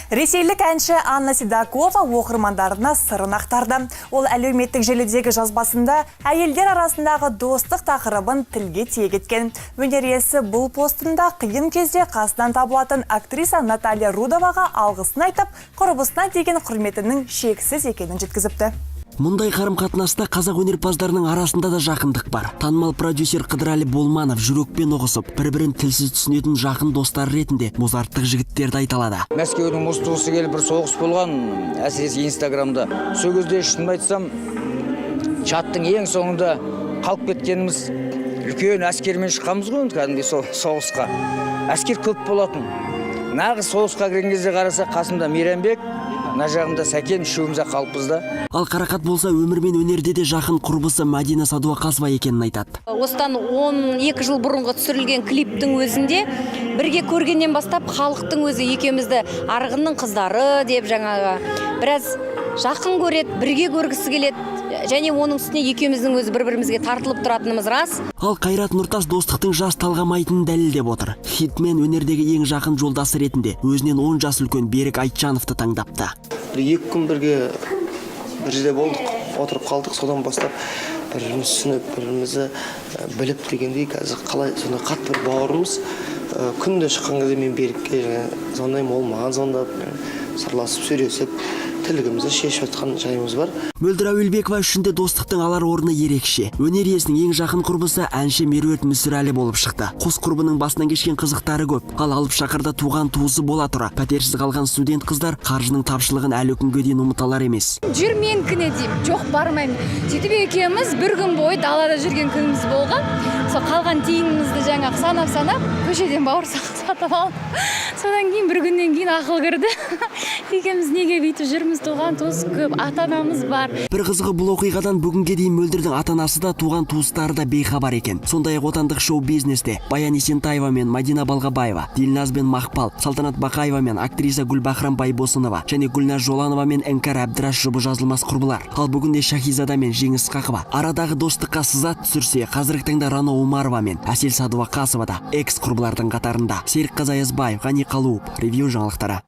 Ресейлік әнші Анна Седокова оқырмандарына сырын ақтарды. Ол әлеуметтік желідегі жазбасында әйелдер арасындағы достық тақырыбын тілге тиек еткен. Өнер иесі бұл постында қиын кезде қасынан табылатын актриса Наталья Рудоваға алғысын айтып, құрбысына деген құрметінің шексіз екенін жеткізіпті. Мұндай қарым-қатынаста қазақ өнерпаздарының арасында да жақындық бар. Танымал продюсер Қыдырәлі Болманов жүрекпен ұғысып, бір-бірін тілсіз түсінетін жақын достар ретінде музарттық жігіттерді айталады. Мәскеудің мұстуысы келіп бір соғыс болған, әсіресе Инстаграмда. Сол кезде шынын айтсам, чаттың ең соңында қалып кеткеніміз үлкен әскермен шыққанбыз ғой, кәдімгі соғысқа. Әскер көп болатын. Нағыз соғысқа кірген кезде қараса, қасымда Мейрамбек, мына жағында Сәкен, үшеуміз қалыппыз да. Ал Қарақат болса өмір мен өнерде де жақын құрбысы Мадина Садуақасова екенін айтады. Осыдан 12 жыл бұрынғы түсірілген клиптің өзінде бірге көргеннен бастап халықтың өзі екеумізді арғынның қыздары деп жаңағы біраз жақын көреді, бірге көргісі келеді. Және оның үстіне екеуміздің өзі бір-бірімізге тартылып тұратынымыз рас. Ал Қайрат Нұртас достықтың жас талғамайтынын дәлелдеп отыр. Хитмен өнердегі ең жақын жолдасы ретінде өзінен 10 жас үлкен Берік Айтжановты таңдапты. 2 күн бірге бір жерде болдық, отырып қалдық, содан бастап біріміз түсініп, бірімізді біліп дегендей, қазір қалай сонда қатты бір бауырымыз. Күнде шыққан кезде мен Берікке звондаймын, ол маған звондап, сырласып, сөйлесіп, тілігімізді шешіп жатқан жайымыз бар. Мөлдір Әуелбекова үшін де достықтың алар орны ерекше. Өнер иесінің ең жақын құрбысы әнші Меруерт Мүсірәлі болып шықты. Қос құрбының басынан кешкен қызықтары көп. Ал алып шақырда туған туысы бола тұра пәтерсіз қалған студент қыздар қаржының тапшылығын әлі күнге дейін ұмыталар емес. Жүрменкіне деймін, жоқ бармаймын. Сөйтіп екеуміз бір күн бойы далада жүрген күніміз болған. Сол қалған тиынымызды жаңағы санап көшеден бауырсақ сатып алып. Содан кейін бір күннен кейін ақыл кірді. Екеуміз неге бүйтіп жүрміз, туған туыс көп, ата-анамыз бар. Бір қызығы бұл оқиғадан бүгінге дейін Мөлдірдің ата-анасы да туған туыстары да бейхабар екен. Сондай-ақ отандық шоу-бизнесте Баян Есентаева мен Мадина Балғабаева, Дилназ бен Мақпал, Салтанат Бақаева мен актриса Гүлбахрам Байбосынова және Гүлназ Жоланова мен Іңкәр Әбдіраш жұбы жазылмас құрбылар. Ал бүгінде Шахизада мен Жеңіс Қақова арадағы достыққа сызат түсірсе, қазіргі таңда Рано Умарова мен Әсел Садуақасова да экс құрбылардың қатарында. Серік Қазаязбаев, Ғани Қалуов, Ревью жаңалықтары.